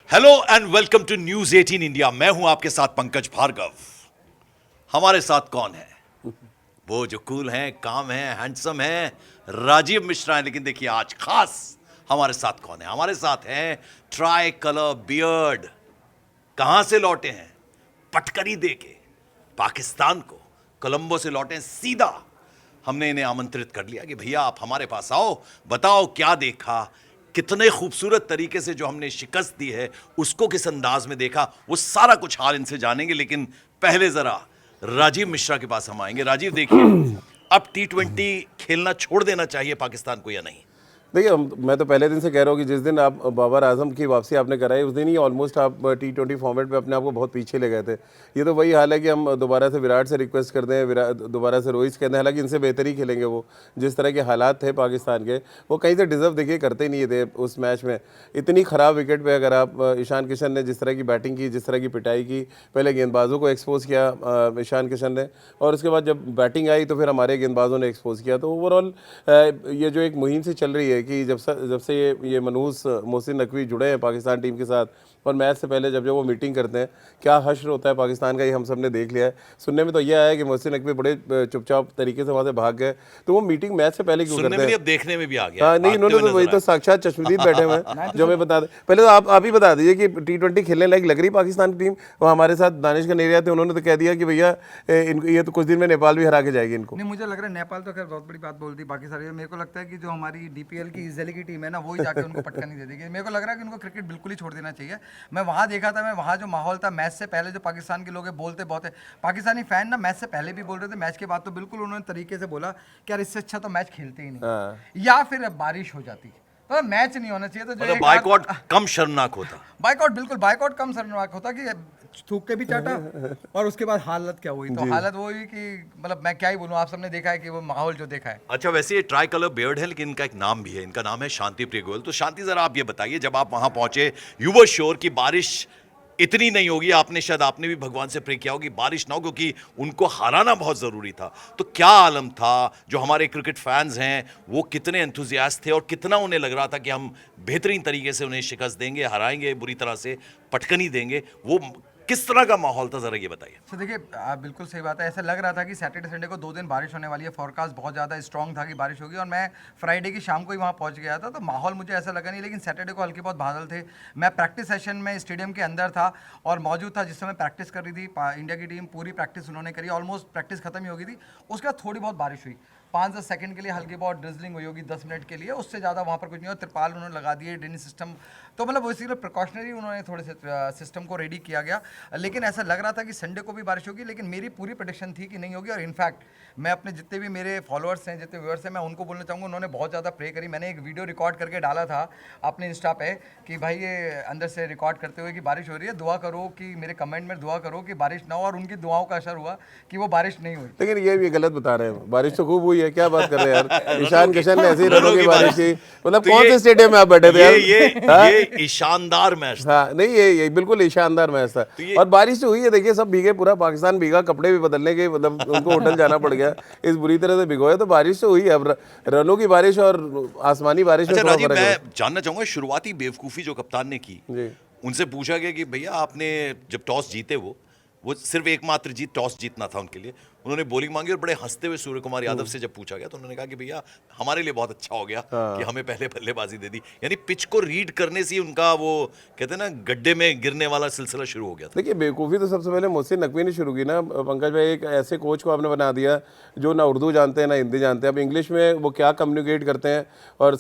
Hello and welcome to news 18 India. मैं हूं आपके साथ पंकज भार्गव। हमारे साथ कौन है? वो जो कूल हैं, काम हैं, हैंडसम हैं, राजीव मिश्रा हैं। लेकिन देखिए आज खास हमारे साथ कौन है? हमारे साथ हैं ट्राई कलर बियर्ड। कहां से लौटे हैं? पटकनी देके पाकिस्तान को। कोलंबो से लौटे हैं सीधा। हमने इन्हें आमंत्रित कर लिया कि भैया आप हमारे पास आओ, बताओ क्या देखा, कितने खूबसूरत तरीके से जो हमने शिकस्त दी है उसको किस अंदाज में देखा, वो सारा कुछ हाल इनसे जानेंगे। लेकिन पहले जरा राजीव मिश्रा के पास हम आएंगे। राजीव देखिए, अब T20 खेलना छोड़ देना चाहिए पाकिस्तान को या नहीं? देखिए मैं तो पहले दिन से कह रहा हूँ कि जिस दिन आप बाबर आजम की वापसी आपने कराई उस दिन ही ऑलमोस्ट आप T20 फॉर्मेट पे अपने आप को बहुत पीछे ले गए थे। ये तो वही हाल है कि हम दोबारा से विराट से रिक्वेस्ट करते हैं, विराट दोबारा से रोहित से कहते हैं, हालांकि इनसे बेहतर ही खेलेंगे वो। जिस तरह के हालात थे पाकिस्तान के, वो कहीं से डिजर्व देखिए करते ही नहीं थे उस मैच में। इतनी ख़राब विकेट पर अगर आप ईशान किशन ने जिस तरह की बैटिंग की, जिस तरह की पिटाई की, पहले गेंदबाजों को एक्सपोज किया ईशान किशन ने, और उसके बाद जब बैटिंग आई तो फिर हमारे गेंदबाजों ने एक्सपोज किया। तो ओवरऑल ये जो एक मुहिम से चल रही है कि जब से ये मनहूस मोहसिन नकवी जुड़े हैं पाकिस्तान टीम के साथ, और मैच से पहले जब वो मीटिंग करते हैं, क्या हश्र होता है पाकिस्तान का, ये हम सब ने देख लिया है। सुनने में तो ये आया कि मोहसिन नकवी बड़े चुपचाप तरीके से वहाँ से भाग गए। तो वो मीटिंग मैच से पहले क्यों करते हैं? अब देखने में भी आ गया। हाँ नहीं, इन्होंने तो वही तो साक्षात चश्मदीद बैठे हुए हैं जो हमें बता दें। पहले तो आप ही बता दीजिए कि T20 खेलने लायक लग रही पाकिस्तान की टीम? वो हमारे साथ दानिश कनेरिया थे, उन्होंने तो कह दिया कि भैया इनको ये तो कुछ दिन में नेपाल भी हरा के जाएगी इनको। नहीं, मुझे लग रहा है नेपाल तो खैर बहुत बड़ी बात बोल दी। बाकी सारी मेरे को लगता है कि जो हमारी DPL की इजराइल की टीम है ना, वो ही जाके उनको पटकनी दे देगी। मेरे को लग रहा है कि उनको क्रिकेट बिल्कुल ही छोड़ देना चाहिए। मैं वहाँ देखा था, मैं वहाँ जो माहौल था मैच से पहले, जो पाकिस्तान के लोग बोलते बहुत है, पाकिस्तानी फैन ना मैच से पहले भी बोल रहे थे, मैच के बाद तो बिल्कुल उन्होंने तरीके से बोला कि यार इससे अच्छा तो मैच खेलते ही नहीं, या फिर बारिश हो जाती तो मैच नहीं होना चाहिए। तो जो मतलब बाइकआउट कम शर्मनाक होता। बाइकआउट बिल्कुल बाइकआउट कम शर्मनाक होता कि थूक के भी चाटा और उसके बाद हालत क्या हुई। तो हालत वो हुई कि मतलब मैं क्या ही बोलूं, आप सबने देखा है कि वो माहौल जो देखा है। अच्छा, वैसे ये ट्राई कलर बियर्ड है लेकिन इनका एक नाम भी है। इनका नाम है शांति प्रिय गोयल। तो शांति, जरा आप ये बताइए, जब आप वहां पहुंचे, यू वर श्योर कि बारिश इतनी नहीं होगी? आपने भी भगवान से प्रे किया होगी बारिश ना हो, क्योंकि उनको हराना बहुत जरूरी था। तो क्या आलम था? जो हमारे क्रिकेट फैंस हैं वो कितने एंथुजियास्ट थे और कितना उन्हें लग रहा था कि हम बेहतरीन तरीके से उन्हें शिकस्त देंगे, हराएंगे, बुरी तरह से पटकनी देंगे? वो किस तरह का माहौल था, जरा ये बताइए। तो देखिए बिल्कुल सही बात है। ऐसा लग रहा था कि सैटरडे संडे को 2 दिन बारिश होने वाली है। फोरकास्ट बहुत ज़्यादा स्ट्रॉन्ग था कि बारिश होगी, और मैं फ्राइडे की शाम को ही वहाँ पहुँच गया था, तो माहौल मुझे ऐसा लगा नहीं। लेकिन सैटरडे को हल्के बहुत बादल थे। मैं प्रैक्टिस सेशन में स्टेडियम के अंदर था और मौजूद था जिस समय प्रैक्टिस कर रही थी इंडिया की टीम। पूरी प्रैक्टिस उन्होंने करी, ऑलमोस्ट प्रैक्टिस खत्म ही हो गई थी। उसके बाद थोड़ी बहुत बारिश हुई, 5-10 सेकंड के लिए हल्की बहुत ड्रिजलिंग हुई होगी, 10 मिनट के लिए, उससे ज़्यादा वहाँ पर कुछ नहीं हुआ। तिरपाल उन्होंने लगा दिए, ड्रेनेज सिस्टम, तो मतलब वो इसीलिए प्रिकॉशनरी उन्होंने थोड़े से सिस्टम को रेडी किया गया। लेकिन ऐसा लग रहा था कि संडे को भी बारिश होगी, लेकिन मेरी पूरी प्रेडिक्शन थी कि नहीं होगी। और इनफैक्ट मैं अपने जितने भी मेरे फॉलोअर्स हैं, जितने व्यूअर्स हैं, मैं उनको बोलना चाहूँगा, उन्होंने बहुत ज़्यादा प्रे करी। मैंने एक वीडियो रिकॉर्ड करके डाला था अपने इंस्टा पे कि भाई ये अंदर से रिकॉर्ड करते हुए कि बारिश हो रही है, दुआ करो कि मेरे कमेंट में दुआ करो कि बारिश ना हो। और उनकी दुआओं का असर हुआ कि वो बारिश नहीं हुई। लेकिन ये भी गलत बता रहे हैं, बारिश तो खूब हुई है, क्या बात कर रहे हैं यार। ईशान किशन ने ऐसी रनों की बारिश की, मतलब कौन से स्टेडियम में आप बैठे थे यार? ये शानदार मैच था। हाँ नहीं, ये बिल्कुल शानदार मैच था। और बारिश तो हुई है, देखिए सब भीगे, पूरा पाकिस्तान भीगा, कपड़े भी बदलने के, मतलब उनको होटल जाना पड़ गया, इस बुरी तरह से भिगोया। तो बारिश तो हुई है। अब रनों की बारिश और आसमानी बारिश में थोड़ा फर्क है। मैं जानना चाहूंगा, शुरुआती बेवकूफी जो कप्तान ने की, उनसे पूछा गया कि भैया आपने जब टॉस जीते, वो सिर्फ एकमात्र जीत टॉस जीतना था उनके लिए, उन्होंने बॉलिंग मांगी और बड़े हंसते हुए सूर्य कुमार यादव से जब पूछा गया तो उन्होंने कहा कि भैया हमारे लिए बहुत अच्छा हो गया कि हमें पहले बल्लेबाजी दे दी। यानी पिच को रीड करने से ही उनका वो कहते हैं ना गड्ढे में गिरने वाला सिलसिला शुरू हो गया था। देखिए बेवकूफ़ी तो सबसे पहले मोहसिन नकवी ने शुरू की ना पंकज भाई। एक ऐसे कोच को आपने बना दिया जो ना उर्दू जानते हैं ना हिंदी जानते हैं। अब इंग्लिश में वो क्या कम्युनिकेट करते हैं और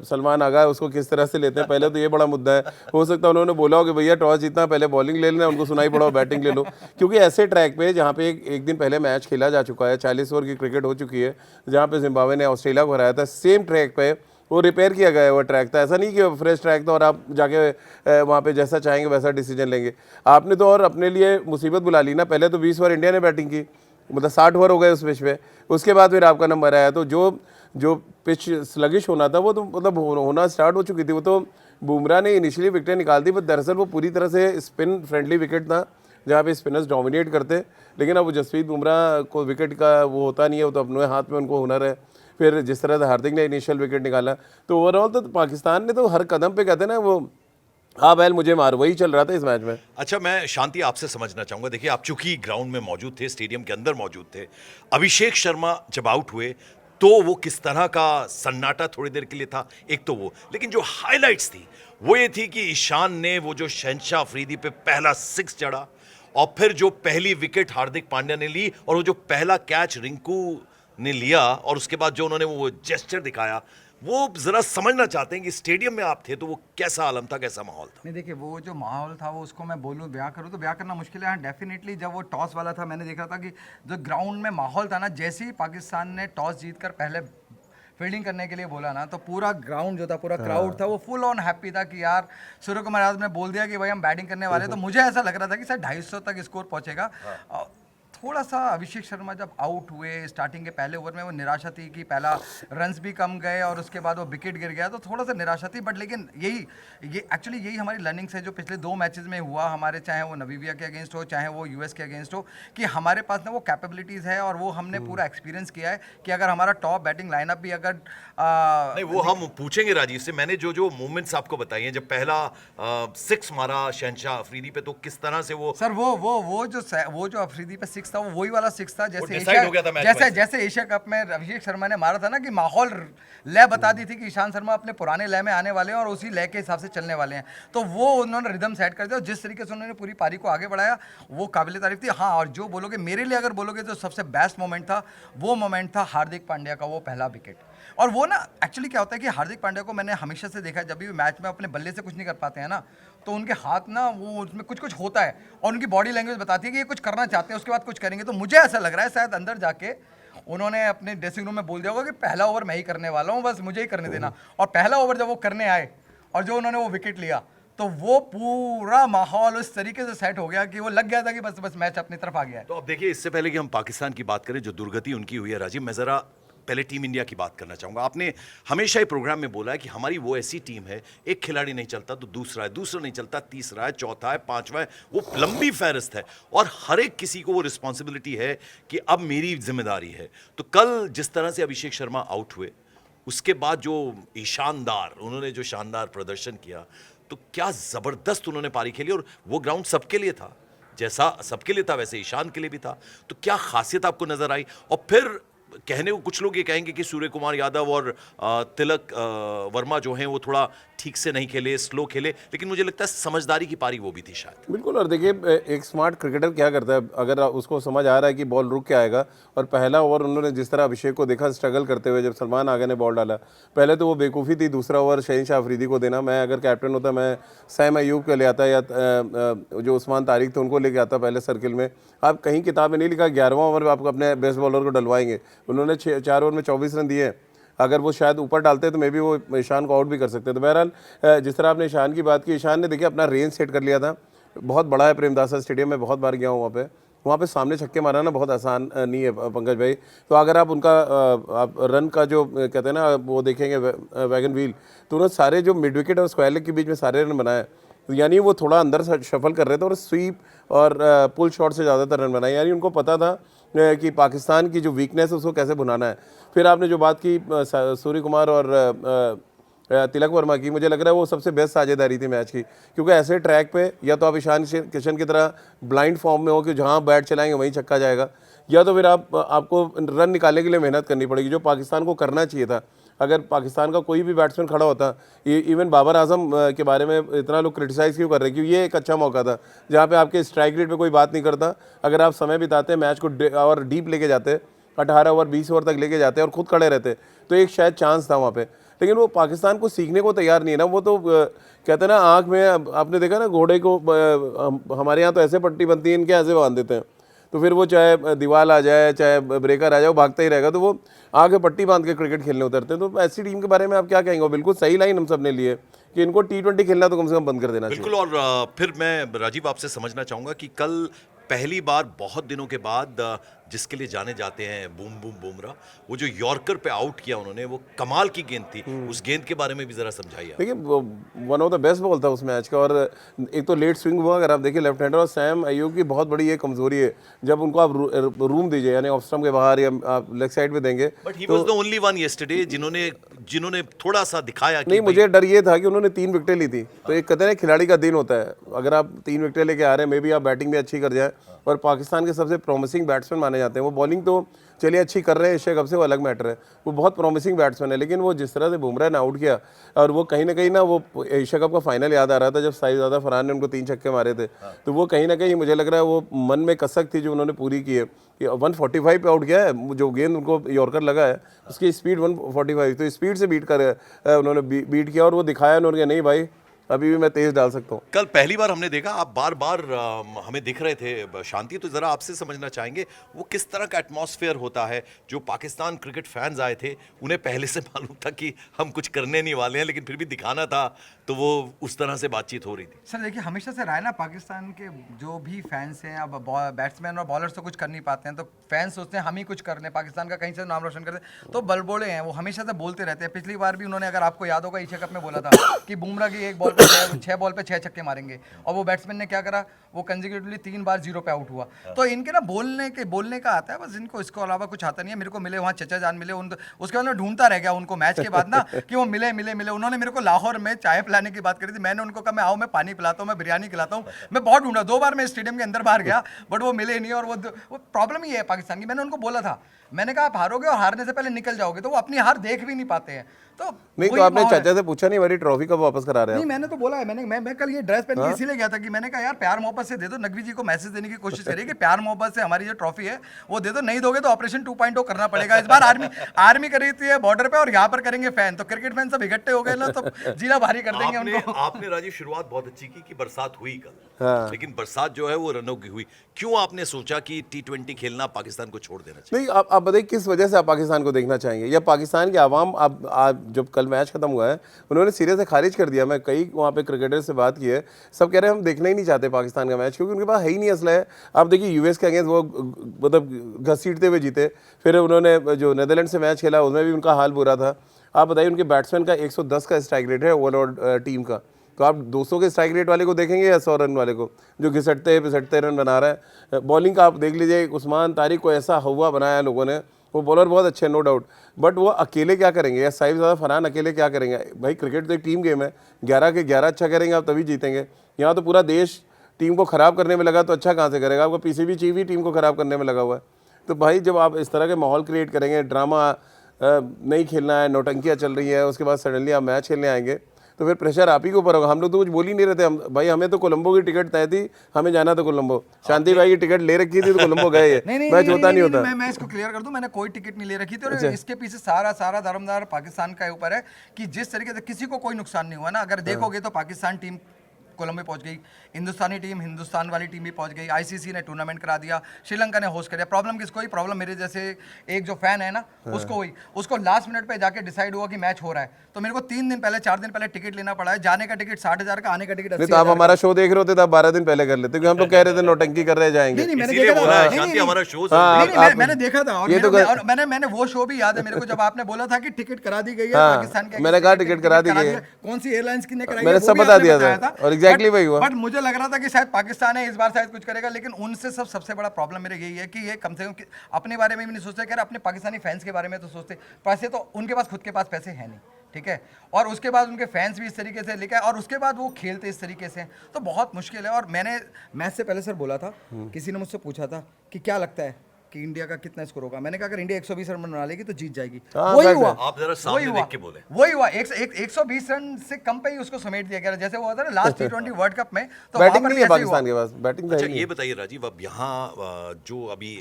सलमान आगा उसको किस तरह से लेते हैं, पहले तो ये बड़ा मुद्दा है। हो सकता है उन्होंने बोला हो कि भैया टॉस जीतना, पहले बॉलिंग ले लेना, उनको सुनाई पड़ा बैटिंग ले लो। क्योंकि ऐसे ट्रैक पे जहाँ पे एक दिन पहले मैच खेला जा चुका है, 40 ओवर की क्रिकेट हो चुकी है, जहाँ पे जिम्बाब्वे ने ऑस्ट्रेलिया को हराया था, सेम ट्रैक पे वो रिपेयर किया गया है। वो ट्रैक था, ऐसा नहीं कि फ्रेश ट्रैक था और आप जाके वहाँ पे जैसा चाहेंगे वैसा डिसीजन लेंगे। आपने तो और अपने लिए मुसीबत बुला ली ना। पहले तो 20 ओवर इंडिया ने बैटिंग की, मतलब 60 ओवर हो गए उस पिच पे, उसके बाद फिर आपका नंबर आया। तो जो पिच स्लगिश होना था वो तो मतलब होना स्टार्ट हो चुकी थी। वो तो बुमराह ने इनिशियली विकेटें निकाल दी, बट दरअसल वो पूरी तरह से स्पिन फ्रेंडली विकेट था जहाँ पे स्पिनर्स डोमिनेट करते। लेकिन अब जसप्रीत बुमराह को विकेट का वो होता नहीं है, वो तो अपने हाथ में उनको हुनर है। फिर जिस तरह से हार्दिक ने इनिशियल विकेट निकाला, तो ओवरऑल तो पाकिस्तान ने तो हर कदम पे कहते हैं ना वो हाँ बैल मुझे मार, वही चल रहा था इस मैच में। अच्छा, मैं शांति आपसे समझना चाहूंगा। देखिए, आप चूंकि ग्राउंड में मौजूद थे, स्टेडियम के अंदर मौजूद थे, अभिषेक शर्मा जब आउट हुए तो वो किस तरह का सन्नाटा थोड़ी देर के लिए था, एक तो वो, लेकिन जो हाइलाइट्स थी वो ये थी कि ईशान ने वो जो शहंशाह अफरीदी पे पहला सिक्स चढ़ा, और फिर जो पहली विकेट हार्दिक पांड्या ने ली, और वो जो पहला कैच रिंकू ने लिया, और उसके बाद जो उन्होंने वो जेस्चर दिखाया, वो जरा समझना चाहते हैं कि स्टेडियम में आप थे तो वो कैसा आलम था, कैसा माहौल था। नहीं देखिए, वो जो माहौल था वो उसको मैं बोलूँ बयां करूँ तो बयां करना मुश्किल है। हाँ डेफिनेटली जब वो टॉस वाला था, मैंने देखा था कि जो ग्राउंड में माहौल था ना, जैसे ही पाकिस्तान ने टॉस जीतकर पहले फील्डिंग करने के लिए बोला ना, तो पूरा ग्राउंड जो था, पूरा क्राउड था, वो फुल ऑन हैप्पी था कि यार सूर्य कुमार यादव ने बोल दिया कि भाई हम बैटिंग करने वाले हैं। तो मुझे ऐसा लग रहा था कि शायद 250 तक स्कोर पहुंचेगा। थोड़ा सा अभिषेक शर्मा जब आउट हुए स्टार्टिंग के पहले ओवर में, वो निराशा थी कि पहला रन्स भी कम गए और उसके बाद वो विकेट गिर गया, तो थोड़ा सा निराशा थी। बट लेकिन ये एक्चुअली यही हमारी लर्निंग्स है जो पिछले 2 मैचेस में हुआ हमारे, चाहे वो नवीबिया के अगेंस्ट हो, चाहे वो यूएस के अगेंस्ट हो, कि हमारे पास ना वो कैपेबिलिटीज़ है और वो हमने पूरा एक्सपीरियंस किया है कि अगर हमारा टॉप बैटिंग लाइनअप भी अगर नहीं, वो हम पूछेंगे राजीव से। मैंने जो जो मूवमेंट्स आपको बताई हैं, जब पहला सिक्स मारा शहंशाह अफरीदी पे, तो किस तरह से वो सर वो जो अफरीदी पे सिक्स था, वो वही वाला सिक्स था जैसे decide हो गया था मैच में। जैसे एशिया कप में अभिषेक शर्मा ने मारा था ना, कि माहौल लय बता दी थी कि ईशान शर्मा अपने पुराने लय में आने वाले हैं और उसी लय के हिसाब से चलने वाले हैं। तो वो उन्होंने रिदम सेट कर दिया और जिस तरीके से उन्होंने पूरी पारी को आगे बढ़ाया, वो काबिल तारीफ थी। हाँ, और जो बोलोगे, मेरे लिए अगर बोलोगे तो सबसे बेस्ट मोमेंट था, वो मोमेंट था हार्दिक पांड्या का वो पहला विकेट। और वो ना एक्चुअली क्या होता है कि हार्दिक पांड्या को मैंने हमेशा से देखा है, जब भी मैच में अपने बल्ले से कुछ नहीं कर पाते हैं ना, तो उनके हाथ ना वो उसमें कुछ कुछ होता है और उनकी बॉडी लैंग्वेज बताती है कि ये कुछ करना चाहते हैं, उसके बाद कुछ करेंगे। तो मुझे ऐसा लग रहा है शायद अंदर जाके उन्होंने अपने ड्रेसिंग रूम में बोल दिया होगा कि पहला ओवर मैं ही करने वाला हूँ, बस मुझे ही करने देना। और पहला ओवर जब वो करने आए और जो उन्होंने वो विकेट लिया, तो वो पूरा माहौल उस तरीके से सेट हो गया कि वो लग गया था कि बस बस मैच अपनी तरफ आ गया है। तो अब देखिए, इससे पहले कि हम पाकिस्तान की बात करें, जो दुर्गति उनकी हुई है राजीव, मैं जरा पहले टीम इंडिया की बात करना चाहूंगा। आपने हमेशा ही प्रोग्राम में बोला है कि हमारी वो ऐसी टीम है, एक खिलाड़ी नहीं चलता तो दूसरा है, दूसरा नहीं चलता तीसरा है, चौथा है, पांचवा है, वो लंबी फहरिस्त है और हर एक किसी को वो रिस्पॉन्सिबिलिटी है कि अब मेरी जिम्मेदारी है। तो कल जिस तरह से अभिषेक शर्मा आउट हुए, उसके बाद जो उन्होंने जो शानदार प्रदर्शन किया, तो क्या जबरदस्त उन्होंने पारी खेली, और वो ग्राउंड सबके लिए था, जैसा सबके लिए था वैसे ईशान के लिए भी था। तो क्या खासियत आपको नजर आई? और फिर कहने को कुछ लोग ये कहेंगे कि सूर्य कुमार यादव और तिलक वर्मा जो हैं वो थोड़ा ठीक से नहीं खेले, स्लो खेले, लेकिन मुझे लगता है समझदारी की पारी वो भी थी शायद। बिल्कुल। और देखिए, एक स्मार्ट क्रिकेटर क्या करता है, अगर उसको समझ आ रहा है कि बॉल रुक के आएगा, और पहला ओवर उन्होंने जिस तरह अभिषेक को देखा स्ट्रगल करते हुए, जब सलमान आगा ने बॉल डाला, पहले तो वो बेवकूफ़ी थी दूसरा ओवर शहंशाह अफरीदी को देना। मैं अगर कैप्टन होता, मैं सैम अयूब को ले आता या जो उस्मान तारिक थे उनको लेके आता पहले सर्किल में। आप कहीं किताब में नहीं लिखा 11वां ओवर में आप अपने बेस्ट बॉलर को डलवाएंगे। उन्होंने 4 ओवर में 24 रन दिए। अगर वो शायद ऊपर डालते तो मे भी वो ईशान को आउट भी कर सकते। तो बहरहाल जिस तरह आपने ईशान की बात की, ईशान ने देखिए अपना रेंज सेट कर लिया था। बहुत बड़ा है प्रेमदासा स्टेडियम में, बहुत बार गया हूँ वहाँ पे सामने छक्के मारा ना बहुत आसान नहीं है पंकज भाई। तो अगर आप उनका आप रन का जो कहते हैं ना वो देखेंगे वैगन व्हील, तो उन्होंने सारे जो मिड विकेट और स्क्वायर लेग के बीच में सारे रन बनाए। तो यानी वो थोड़ा अंदर शफल कर रहे थे और स्वीप और पुल शॉट से ज़्यादातर रन बनाए। यानी उनको पता था कि पाकिस्तान की जो वीकनेस है उसको कैसे भुनाना है। फिर आपने जो बात की सूर्य कुमार और तिलक वर्मा की, मुझे लग रहा है वो सबसे बेस्ट साझेदारी थी मैच की, क्योंकि ऐसे ट्रैक पे या तो आप ईशान किशन की तरह ब्लाइंड फॉर्म में हो कि जहाँ बैट चलाएंगे वहीं छक्का जाएगा, या तो फिर आपको रन निकालने के लिए मेहनत करनी पड़ेगी, जो पाकिस्तान को करना चाहिए था। अगर पाकिस्तान का कोई भी बैट्समैन खड़ा होता, इवन बाबर आजम के बारे में इतना लोग क्रिटिसाइज़ क्यों कर रहे हैं, क्योंकि ये एक अच्छा मौका था जहाँ पे आपके स्ट्राइक रेट पे कोई बात नहीं करता। अगर आप समय बिताते, मैच को और डीप लेके जाते, 18 ओवर 20 ओवर तक लेके जाते और खुद खड़े रहते, तो एक शायद चांस था वहाँ पे। लेकिन वो पाकिस्तान को सीखने को तैयार नहीं है ना। वो तो कहते हैं ना आँख में, आपने देखा ना घोड़े को, हमारे यहाँ तो ऐसे पट्टी बनती है, इनके ऐसे बांध देते हैं, तो फिर वो चाहे दीवार आ जाए चाहे ब्रेकर आ जाए वो भागता ही रहेगा। तो वो आगे पट्टी बांध के क्रिकेट खेलने उतरते हैं। तो ऐसी टीम के बारे में आप क्या कहेंगे? वो बिल्कुल सही लाइन हम सब ने लिए कि इनको T20 खेलना तो कम से कम बंद कर देना चाहिए। बिल्कुल। और फिर मैं राजीव आपसे समझना चाहूंगा कि कल पहली बार बहुत दिनों के बाद जिसके लिए जाने जाते हैं बूम बूम बुमराह, वो जो यॉर्कर पे आउट किया उन्होंने, वो कमाल की गेंद थी। उस गेंद के बारे में भी जरा समझाइए आप। देखिए one of the best ball था उस मैच का, और एक तो लेट स्विंग हुआ अगर आप देखिए लेफ्ट हैंडर, और सैम अयूब की बहुत बड़ी ये कमजोरी है, जब उनको आप रूम दीजिए यानी ऑफ स्टंप के बाहर या आप लेग साइड पे देंगे। But he was the only one yesterday जिन्होंने थोड़ा सा दिखाया कि नहीं, मुझे डर ये था कि उन्होंने 3 विकेटें ली थी, तो एक कहते हैं खिलाड़ी का दिन होता है, अगर आप 3 विकेटें लेके आ रहे हैं, मे बी आप बैटिंग भी अच्छी कर जाए, और पाकिस्तान के सबसे प्रॉमिसिंग बैट्समैन माने जाते हैं। वो बॉलिंग तो चलिए अच्छी कर रहे हैं एशिया कप से, वो अलग मैटर है, वो बहुत प्रॉमिसिंग बैट्समैन है, लेकिन वो जिस तरह से बुमराह ने आउट किया, और वो कहीं ना वो एशिया कप का फाइनल याद आ रहा था जब साहिबजादा फरहान ने उनको 3 छक्के मारे थे, तो वो कहीं ना कहीं मुझे लग रहा है वो मन में कसक थी जो उन्होंने पूरी की है कि 145 पे आउट गया है, जो गेंद उनको यॉर्कर लगा है उसकी स्पीड 145, तो स्पीड से बीट कर उन्होंने बीट किया, और वो दिखाया उन्होंने कि नहीं भाई अभी भी मैं तेज डाल सकता हूँ। कल पहली बार हमने देखा, आप बार बार हमें दिख रहे थे शांति, तो जरा आपसे समझना चाहेंगे वो किस तरह का एटमॉस्फेयर होता है। जो पाकिस्तान क्रिकेट फैंस आए थे उन्हें पहले से मालूम था कि हम कुछ करने नहीं वाले हैं, लेकिन फिर भी दिखाना था, तो वो उस तरह से बातचीत हो रही थी। सर देखिए, हमेशा से रहा है ना, पाकिस्तान के जो भी फैंस हैं, अब बैट्समैन और बॉलर्स तो कुछ कर नहीं पाते हैं, तो फैंस सोचते हैं हम ही कुछ कर लें, पाकिस्तान का कहीं से नाम रोशन कर दें, तो बलबोले हैं, वो हमेशा से बोलते रहते हैं। पिछली बार भी उन्होंने, अगर आपको याद होगा, एशिया कप में बोला था कि बुमराह की एक बॉल पे 6 बॉल पे 6 छक्के मारेंगे, और वो बैट्समैन ने क्या करा, वो कंसेक्यूटिवली 3 बार 0 पे आउट हुआ। तो इनके ना बोलने का आता है बस, इनको इसको अलावा कुछ आता नहीं है। मेरे को मिले वहाँ चचा जान मिले, उसके बाद मैं ढूंढता रह गया उनको मैच के बाद ना कि वो मिले। उन्होंने मेरे को लाहौर में चाय पिलाने की बात करी थी, मैंने उनको कहा मैं आओ, मैं पानी पिलाता हूँ, मैं बिरयानी खिलाता हूँ, मैं बहुत ढूंढा, 2 बार मैं स्टेडियम के अंदर बाहर गया, बट वो मिले नहीं। और वो प्रॉब्लम ही है पाकिस्तान की। मैंने उनको बोला था, मैंने कहा आप हारोगे और हारने से पहले निकल जाओगे, तो वो अपनी हार देख भी नहीं पाते हैं। तो नहीं, तो आपने चाचा से पूछा नहीं मेरी ट्रॉफी कब वापस करा रहे हैं? नहीं, मैंने तो बोला है, मैं कल ये ड्रेस पहन के इसीलिए गया था कि मैंने कहा यार प्यार मोहब्बत से दे दो। नकवी जी को मैसेज देने की कोशिश करिए कि प्यार मोहब्बत से हमारी जो ट्रॉफी है वो दे दो, नहीं दोगे तो ऑपरेशन 2.0 करना पड़ेगा। इस बार आर्मी कर रही है बॉर्डर पे, और यहाँ पर करेंगे फैन, तो क्रिकेट फैन सब इकट्ठे हो गए ना, तो जिला भारी कर देंगे उनको। आपने राजीव शुरुआत बहुत अच्छी की कि बरसात हुई कल, लेकिन बरसात जो है वो रनों की हुई। क्यों आपने सोचा कि T20 खेलना पाकिस्तान को छोड़ देना चाहिए? नहीं, आप बताइए किस वजह से आप पाकिस्तान को देखना चाहेंगे, या पाकिस्तान के आवाम आप जब कल मैच खत्म हुआ है उन्होंने सिरे से खारिज कर दिया। मैं कई वहाँ पे क्रिकेटर से बात की है, सब कह रहे हैं हम देखना ही नहीं चाहते पाकिस्तान का मैच, क्योंकि उनके पास है ही नहीं असला है। आप देखिए यूएस के अगेंस्ट वो मतलब घसीटते हुए जीते, फिर उन्होंने जो नेदरलैंड से मैच खेला उसमें भी उनका हाल बुरा था। आप बताइए उनके बैट्समैन का 110 का स्ट्राइक रेट है ओवरऑल टीम का, तो आप 200 के स्ट्राइक रेट वाले को देखेंगे या 100 रन वाले को जो घिसटते पिसटते रन बना रहा है। बॉलिंग का आप देख लीजिए, उस्मान तारिक को ऐसा हवा बनाया लोगों ने, वो बॉलर बहुत अच्छे हैं नो डाउट, बट वो अकेले क्या करेंगे, या साहिबजादा फरहान अकेले क्या करेंगे? भाई क्रिकेट तो एक टीम गेम है, 11 के 11 अच्छा करेंगे आप तभी जीतेंगे। यहाँ तो पूरा देश टीम को ख़राब करने में लगा, तो अच्छा कहाँ से करेगा? आपका पीसीबी चीफ ही टीम को ख़राब करने में लगा हुआ है। तो भाई जब आप इस तरह के माहौल क्रिएट करेंगे, ड्रामा नहीं खेलना है, नौटंकियाँ चल रही है, उसके बाद सडनली आप मैच खेलने आएंगे, तो फिर प्रेशर आप ही के ऊपर होगा। हम लोग तो कुछ बोल ही नहीं रहे थे, हम भाई हमें तो कोलंबो की टिकट तय थी, हमें जाना था कोलंबो, शांति भाई की टिकट ले रखी थी तो कोलंबो गए। मैच होता नहीं होता। मैं इसको क्लियर कर दूं, मैंने कोई टिकट नहीं ले रखी थी, और इसके पीछे सारा दारोमदार पाकिस्तान का ऊपर है कि जिस तरीके से किसी को कोई नुकसान नहीं हुआ ना। अगर देखोगे तो पाकिस्तान टीम कोलंबो पहुंच गई, हिंदुस्तानी टीम, हिंदुस्तान वाली टीम भी पहुंच गई, आईसीसी ने टूर्नामेंट करा दिया, श्रीलंका ने होस्ट कर दिया। प्रॉब्लम किसको हुई? प्रॉब्लम मेरे जैसे एक जो फैन है ना उसको हुई। उसको लास्ट मिनट पे जाके डिसाइड हुआ कि मैच हो रहा है, तो मेरे को 3 दिन पहले 4 दिन पहले टिकट लेना पड़ा है। जाने का टिकट 60,000 का, आने का टिकट 80,000 तो आप हमारा शो देख रहे होते तो आप 12 दिन पहले कर लेते, क्योंकि हम तो कह रहे थे नौटंकी कर रहे जाएंगे। नहीं, मैंने इसीलिए देखा बोला था, है शांति हमारा शो मैंने देखा था, और मैंने वो शो भी याद है मेरे को, जब आपने बोला था कि टिकट करा दी गई है पाकिस्तान के, मैंने कहा टिकट करा दी गई है, कौन सी एयरलाइंस की ने कराई, मैंने सब बता दिया था, और एग्जैक्टली वही हुआ। बट मुझे लग रहा था कि शायद पाकिस्तान है इस बार शायद कुछ करेगा, लेकिन उनसे सबसे बड़ा प्रॉब्लम मेरे यही है कि ये कम से कम अपने बारे में भी नहीं सोचते, कह रहे अपने पाकिस्तानी फैंस के बारे में तो सोचते। पैसे तो उनके पास खुद के पास पैसे हैं नहीं, ठीक है, और उसके बाद उनके फैंस भी इस तरीके से लेकर, और उसके बाद वो खेलते इस तरीके से, तो बहुत मुश्किल है। और मैंने मैच से पहले सर बोला था, किसी ने मुझसे पूछा था कि क्या लगता है कि इंडिया का कितना स्कोर होगा, मैंने कहा अगर इंडिया 120 रन बना लेगी तो जीत जाएगी। वही हुआ, आप जरा सामने देख के बोले, वही हुआ। 120 रन से कम पे ही उसको समेट दिया गया, जैसे हुआ था ना लास्ट T20 वर्ल्ड कप में। तो बैटिंग नहीं है पाकिस्तान के पास, बैटिंग अच्छा ये बताइए राजीव, अब यहाँ जो अभी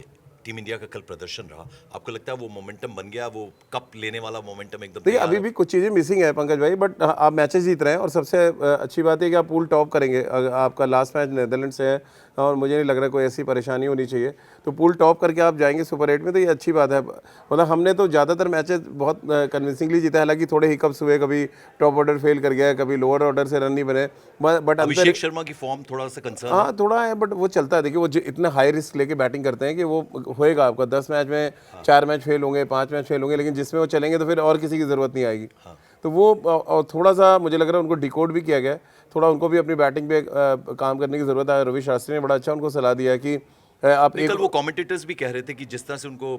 टीम इंडिया का कल प्रदर्शन रहा, आपको लगता है वो मोमेंटम बन गया, वो कप लेने वाला मोमेंटम एकदम देखिए तैयार अभी है? भी कुछ चीज़ें मिसिंग है पंकज भाई, बट आप मैचेस जीत रहे हैं और सबसे अच्छी बात है कि आप पूल टॉप करेंगे। अगर आपका लास्ट मैच नेदरलैंड से है और मुझे नहीं लग रहा कोई ऐसी परेशानी होनी चाहिए, तो पूल टॉप करके आप जाएंगे सुपर 8 में, तो ये अच्छी बात है। मतलब हमने तो ज़्यादातर मैचेस बहुत कन्विंसिंगली जीते, हालांकि थोड़े हिकअप्स हुए, कभी टॉप ऑर्डर फेल कर गया, कभी लोअर ऑर्डर से रन नहीं बने, बट अभिषेक शर्मा की फॉर्म थोड़ा सा कंसर्न है। हाँ थोड़ा है, बट वो चलता है। देखिए वो इतना हाई रिस्क लेके बैटिंग करते हैं कि वो होएगा आपका 10 मैच में 4 मैच फेल होंगे, 5 मैच फेल होंगे, लेकिन जिसमें वो चलेंगे तो फिर और किसी की ज़रूरत नहीं आएगी। तो वो और थोड़ा सा मुझे लग रहा है उनको डिकोड भी किया गया है, थोड़ा उनको भी अपनी बैटिंग पे काम करने की ज़रूरत है। रवि शास्त्री ने बड़ा अच्छा उनको सलाह दिया है कि आप कल वो कमेंटेटर्स भी कह रहे थे कि जिस तरह से उनको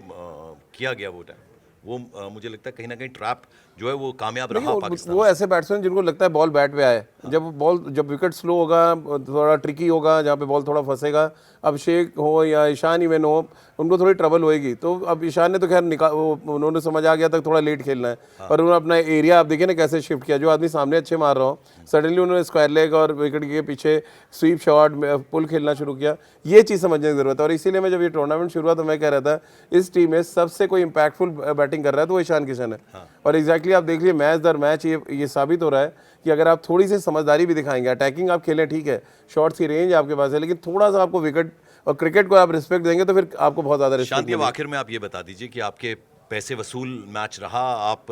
किया गया वो टाइम, वो मुझे लगता है कहीं ना कहीं ट्रैप जो है वो कामयाब रहा पाकिस्तान। वो ऐसे बैट्समैन जिनको लगता है बॉल बैट पे आए, जब विकेट स्लो होगा, थोड़ा ट्रिकी होगा, जहाँ पे बॉल थोड़ा फंसेगा, अभिषेक हो या ईशान इवन हो, उनको थोड़ी ट्रबल होएगी। तो अब ईशान ने तो खैर उन्होंने समझ आ गया तक थोड़ा लेट खेलना है, और उन्होंने अपना एरिया आप देखिए ना कैसे शिफ्ट किया। जो आदमी सामने अच्छे मार रहा हो, सडनली उन्होंने स्क्वायर लेग और विकेट के पीछे स्वीप शॉट पुल खेलना शुरू किया। ये चीज़ समझने की जरूरत है, और इसीलिए मैं जब ये टूर्नामेंट शुरू हुआ तो मैं कह रहा था इस टीम में सबसे कोई इंपैक्टफुल बैटिंग कर रहा है तो वो ईशान किशन है। और एग्जैक्टली आप देख लीजिए मैच दर मैच ये साबित हो रहा है कि अगर आप थोड़ी सी समझदारी भी दिखाएंगे, अटैकिंग आप खेलें, ठीक है, शॉट्स की रेंज आपके पास है, लेकिन थोड़ा सा आपको विकेट और क्रिकेट को आप रिस्पेक्ट देंगे तो फिर आपको बहुत ज़्यादा रिस्पेक्ट शांति, अब मिलेगी। आखिर में आप ये बता दीजिए कि आपके पैसे वसूल मैच रहा, आप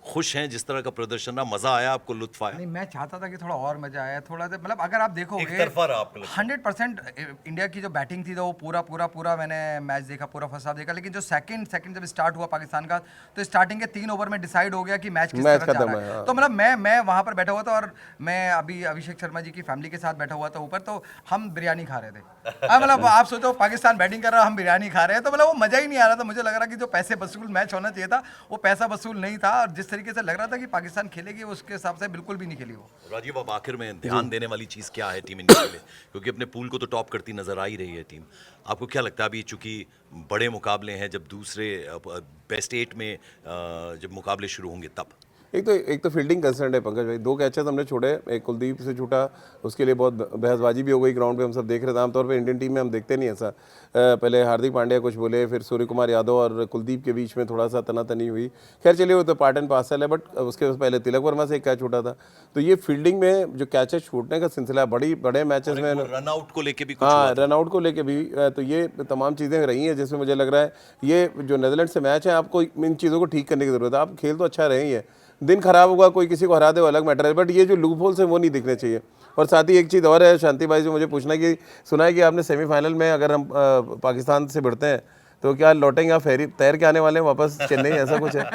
खुश हैं जिस तरह का प्रदर्शन रहा, मजा आया आपको, लुत्फ आया? नहीं, मैं चाहता था कि थोड़ा और मजा आया, थोड़ा सा मतलब अगर आप देखोगे एक तरफा रहा आपको लगता है? 100% इंडिया की जो बैटिंग थी तो वो पूरा मैंने मैच देखा, पूरा फर्स्ट हाफ देखा, लेकिन जो सेकंड जब स्टार्ट हुआ पाकिस्तान का, तो स्टार्टिंग के 3 ओवर में डिसाइड हो गया कि मैच किस तरह जा रहा है। तो मतलब मैं वहां पर बैठा हुआ था, और मैं अभी अभिषेक शर्मा जी की फैमिली के साथ बैठा हुआ था ऊपर, तो हम बिरयानी खा रहे थे। मतलब आप सोचो पाकिस्तान बैटिंग कर रहा है, हम बिरयानी खा रहे हैं, तो मतलब वो मजा ही नहीं आ रहा था। मुझे लग रहा कि जो पैसे वसूल मैच होना चाहिए था वो पैसा वसूल नहीं था, और जिस तरीके से लग रहा था कि पाकिस्तान खेलेगी उसके हिसाब से बिल्कुल भी नहीं खेली वो। राजीव, अब आखिर में ध्यान देने वाली चीज क्या है टीम इंडिया के लिए, क्योंकि अपने पूल को तो टॉप करती नजर आ ही रही है टीम, आपको क्या लगता है अभी चूंकि बड़े मुकाबले हैं, जब दूसरे बेस्ट 8 में जब मुकाबले शुरू होंगे तब? एक तो फील्डिंग कंसर्न है पंकज भाई। 2 कैचेस हमने छोड़े, एक कुलदीप से छूटा, उसके लिए बहुत बहसबाजी भी हो गई ग्राउंड पे, हम सब देख रहे थे। आमतौर पे इंडियन टीम में हम देखते नहीं ऐसा। पहले हार्दिक पांड्या कुछ बोले, फिर सूर्य कुमार यादव और कुलदीप के बीच में थोड़ा सा तनातनी हुई। खैर चलिए वो तो पार्ट एंड पार्सल है, बट उसके पहले तिलक वर्मा से एक कैच छूटा था। तो ये फील्डिंग में जो कैचेस छूटने का सिलसिला बड़े मैचेस में, रन आउट को लेके भी कुछ हाँ हुआ था? रन आउट को लेके भी, तो ये तमाम चीज़ें रही हैं जिसमें मुझे लग रहा है ये जो नेदरलैंड से मैच है, आपको इन चीज़ों को ठीक करने की ज़रूरत है। आप खेल तो अच्छा रहे ही है, दिन खराब होगा, कोई किसी को हरा दे वो अलग मैटर है, बट ये जो लूप होल्स है वो नहीं दिखने चाहिए। और साथ ही एक चीज़ और है, शांति भाई से मुझे पूछना कि सुना है कि आपने सेमीफाइनल में अगर हम पाकिस्तान से भिड़ते हैं तो क्या लौटेंगे आप फेरी तैर के आने वाले हैं वापस चेन्नई, ऐसा कुछ है?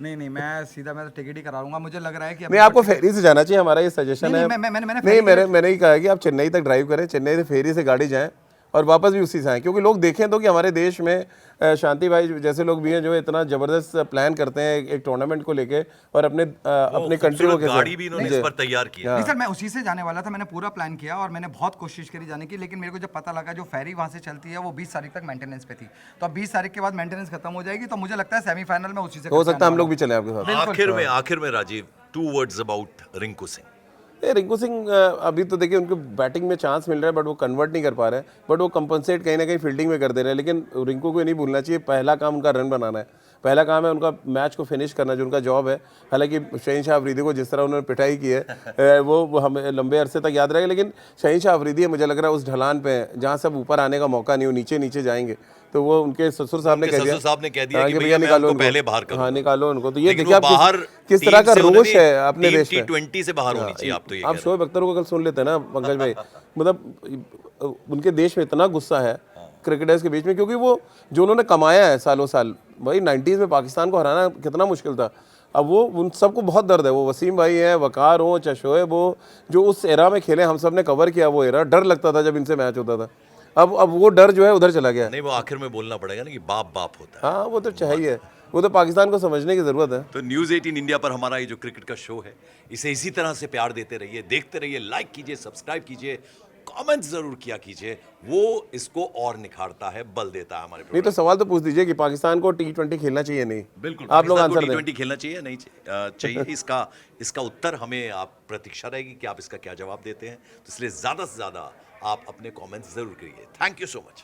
नहीं, मैं तो टिकट ही कराऊंगा। मुझे लग रहा है कि नहीं, आपको फेरी से जाना चाहिए, हमारा ये सजेशन है। नहीं, मैंने ही कहा है कि आप चेन्नई तक ड्राइव करें, चेन्नई से फेरी से गाड़ी जाएं और वापस भी उसी से आएँ, क्योंकि लोग देखें तो कि हमारे देश में शांति भाई जैसे लोग भी हैं जो इतना ज़बरदस्त प्लान करते हैं एक टूर्नामेंट को लेके, और अपने कंट्री को गाड़ी भी इन्होंने इस पर तैयार किया। नहीं सर, मैं उसी से जाने वाला था, मैंने पूरा प्लान किया और मैंने बहुत कोशिश करी जाने की, लेकिन मेरे को जब पता लगा जो फेरी वहाँ से चलती है वो 20 तारीख तक मेंटेनेंस पे थी, तो अब 20 तारीख के बाद मेंटेनेंस खत्म हो जाएगी, तो मुझे लगता है सेमीफाइनल में उसी से हो सकता है हम लोग भी चले आपके साथ। आखिर में राजीव, 2 वर्ड्स अबाउट रिंकू सिंह। रिंकू सिंह अभी तो देखिए उनको बैटिंग में चांस मिल रहा है, बट वो कन्वर्ट नहीं कर पा रहे हैं, बट वो कंपनसेट कहीं ना कहीं फील्डिंग में कर दे रहे हैं। लेकिन रिंकू को ये नहीं भूलना चाहिए, पहला काम उनका रन बनाना है, पहला काम है उनका मैच को फिनिश करना, जो उनका जॉब है। हालांकि शहीनशाह अफरीदी को जिस तरह उन्होंने पिटाई की है वो हमें लंबे अरसे तक याद रहेगा, लेकिन शहीनशाह अफरीदी मुझे लग रहा है उस ढलान पे जहाँ सब ऊपर आने का मौका नहीं, वो नीचे नीचे जाएंगे, तो वो उनके ससुर साहब ने कह दिया कि भैया निकालो उनको, पहले बाहर करो। हाँ निकालो उनको। तो ये देखिए आप बाहर किस तरह का रोष है अपने देश में। T20 से बाहर होनी चाहिए, आप तो ये आप शोएब अख्तर को कल सुन लेते हैं ना पंकज भाई, मतलब उनके देश में इतना गुस्सा है क्रिकेटर्स के बीच में, क्योंकि वो जो उन्होंने कमाया है सालों साल, भाई 90s में पाकिस्तान को हराना कितना मुश्किल था। अब वो उन सबको बहुत दर्द है, वो वसीम भाई हैं, वकार हो, चाहे शोएब हो, जो उस एरा में खेले, हम सब ने कवर किया वो एरा, डर लगता था जब इनसे मैच होता था। अब वो डर जो है उधर चला गया। नहीं, वो आखिर में बोलना पड़ेगा ना कि बाप बाप होता है। हाँ वो तो चाहिए, वो तो पाकिस्तान को समझने की जरूरत है। तो न्यूज़ 18 इंडिया पर हमारा ये जो क्रिकेट का शो है, इसे इसी तरह से प्यार देते रहिए, देखते रहिए, लाइक कीजिए, सब्सक्राइब कीजिए, कमेंट जरूर किया कीजिए, वो इसको और निखारता है, बल देता है हमारे। नहीं तो सवाल तो पूछ दीजिए कि पाकिस्तान को T20 खेलना चाहिए नहीं? बिल्कुल, आप लोग आंसर दें। T20 खेलना चाहिए नहीं चाहिए? इसका उत्तर हमें आप प्रतीक्षा रहेगी कि आप इसका क्या जवाब देते हैं, तो इसलिए ज्यादा से ज्यादा आप अपने कमेंट्स जरूर करिए। Thank you so much.